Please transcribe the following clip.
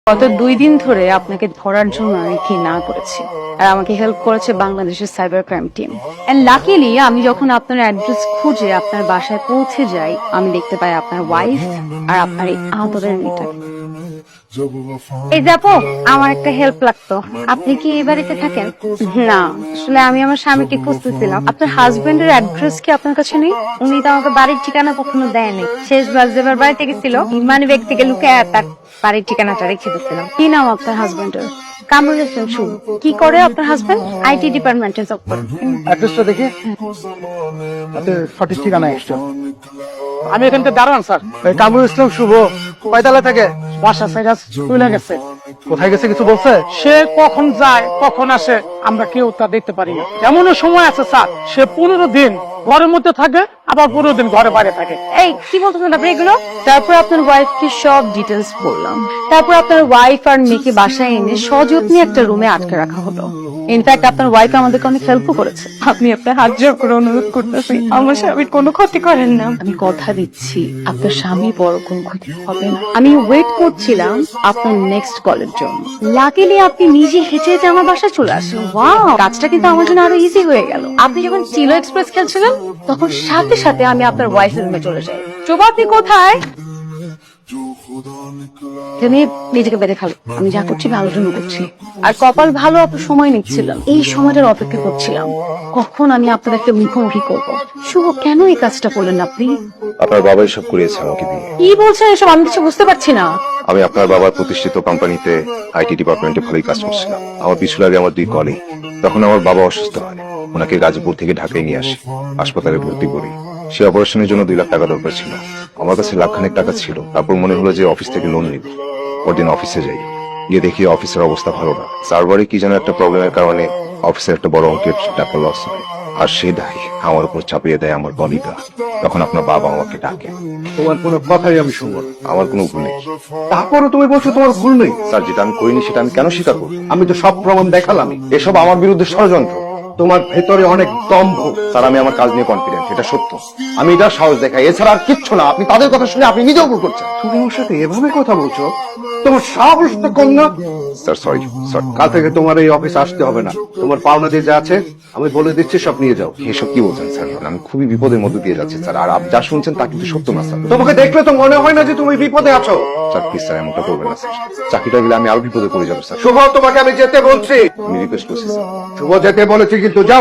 গত 2 দিন ধরে আপনাকে ধরার জন্য আমি কি না করেছি, আর আমাকে হেল্প করেছে বাংলাদেশের cyber crime team. And luckily আমি যখন আপনার অ্যাড্রেস খুঁজে আপনার বাসায় পৌঁছে যাই, আমি দেখতে পাই আপনার ওয়াইফ আর আপনার এই আদরের মেয়েটাকে। এই দেখো, আমার একটা হেল্প লাগতো। আপনি কি এই বাড়িতে থাকেন? না, আসলে আমি আমার স্বামীকে খুঁজতেছিলাম। আপনার হাজবেন্ডের অ্যাড্রেস কি আপনার কাছে নেই? উনি তো আমাকে বাড়ির ঠিকানা কখনো দেয়নি। শেষবার যেবার বাড়িতে গেছিল, ইমানি ব্যক্তি থেকে লুকিয়ে তার বাড়ির ঠিকানাটা রেখে দিয়েছিলাম। কি নাম আপনার হাজবেন্ডের? কামরুল হোসেন শুভ। কি করে আপনার হাজবেন্ড? আইটি ডিপার্টমেন্টে জব করে। অ্যাড্রেসটা দেখে আপনার সঠিক ঠিকানা এসছো। আমি এখান থেকে দাঁড়ান স্যার। কামরুল ইসলাম শুভ কয়তলা থাকে? বাসা সাইরাস চলে গেছে। কোথায় গেছে কিছু বলছে? সে কখন যায় কখন আসে আমরা কেউ তা দেখতে পারি না। এমনও সময় আছে স্যার, সে 15 দিন ঘরের মধ্যে থাকে, আবার 15 দিন ঘরে বাইরে থাকে। এই কি বলতেছেন আপনি এগুলো? তারপর আপনার ওয়াইফকে সব ডিটেলস বললাম। তারপর আপনার ওয়াইফ আর মেয়েকে বাসায় এনে সযত্নে একটা রুমে আটকে রাখা হলো। ইনফ্যাক্ট আপনার ওয়াইফ আমাদেরকে অনেক হেল্প করেছে। আপনি আপনার হাত জোর করে অনুরোধ করতেছি, আমার স্বামীর কোনো ক্ষতি করেন না। আমি কথা দিচ্ছি আপনার স্বামী বড় কোনো ক্ষতি হবে না। আমি ওয়েট করছিলাম আপনার নেক্সট কলের জন্য। লাকিলি আপনি নিজে হেঁটে হেঁটে আমার বাসায় চলে আসেন। ওয়াও, কাজটা কিন্তু আমার জন্য আরো ইজি হয়ে গেল। আপনি যখন চিলো এক্সপ্রেস খেলছিলেন, তখন সাথে সাথে আমি আপনার ওয়াইফের রুমে চলে যাই। শোভা, আপনি কোথায়? তুমি নিজেকে বেঁধে ফেলো। আমি যা করছি ভালোর জন্য করছি। আর কপাল ভালো, আপনার সময় নিচ্ছিলাম। এই সময়টার অপেক্ষা করছিলাম কখন আমি আপনার একটা মুখোমুখি করব। শুভ, কেন এই কাজটা করলেন আপনি? আপনার বাবা এসব করিয়েছে আমাকে দিয়ে। কি বলছেন এসব? আমি কিছু বুঝতে পারছি না। আমি আপনার বাবার প্রতিষ্ঠিত কোম্পানিতে আইটি ডিপার্টমেন্টে ভালোই কাজ করছিলাম। আমার পিছু লাগে আমার 2 কলিগ। তখন আমার বাবা অসুস্থ হয়, ওনাকে গাজীপুর থেকে ঢাকায় নিয়ে আসি, হাসপাতালে ভর্তি করি। সে অপারেশনের জন্য 2 লাখ টাকা দরকার ছিল। আমার কাছে লাখখানেক টাকা ছিল। তারপর মনে হলো যে অফিস থেকে লোন নিব। পরদিন অফিসে যাই, গিয়ে দেখি অফিসের অবস্থা ভালো না। সার্ভারে কি যেন একটা প্রবলেমের কারণে অফিসের একটা বড় অঙ্কের টাকা লস হয়, আর সে দায় আমার উপর চাপিয়ে দেয় আমার কলিগরা। তখন আপনার বাবা আমাকে ডাকে। তোমার কোনো কথাই আমি শুনবো না। আমার কোনো ভুল নেই। তারপরও তুমি বলছো তোমার ভুল নেই। স্যার, যেটা আমি করিনি সেটা আমি কেন স্বীকার করব? আমি তো সব প্রমাণ দেখালাম। এসব আমার বিরুদ্ধে ষড়যন্ত্র। তোমার ভেতরে অনেক দম্ভ। স্যার, আমি আমার কাজ নিয়ে কনফিডেন্ট, এটা সত্য। আমি এটা সাহস দেখাই, এছাড়া আর কিচ্ছু না। আপনি তাদের কথা শুনে আপনি নিজেও ভুল করছেন। তুমি ওর সাথে এভাবে কথা বলছো? তোমার সাহস তো কম না। Sir sorry, sorry. কাল থেকে তোমার এই অফিসে আসতে হবে না। তোমার পাওনা দিয়ে যা আছে আমি বলে দিচ্ছি, সব নিয়ে যাও। এসব কি বলছেন স্যার? আমি খুবই বিপদের মধ্যে দিয়ে যাচ্ছি স্যার, আর আপনি যা শুনছেন তা কিন্তু সত্য না স্যার। তোমাকে দেখলে তো মনে হয় না যে তুমি বিপদে আছো। স্যার প্লিজ স্যার, এমনটা করবেন না স্যার। চাকরিটা গেলে আমি আরো বিপদে পড়ে যাবো স্যার। শুভ, তোমাকে আমি যেতে বলছি। আমি রিকোয়েস্ট করছি স্যার। শুভ, যেতে বলেছি কিন্তু যাও।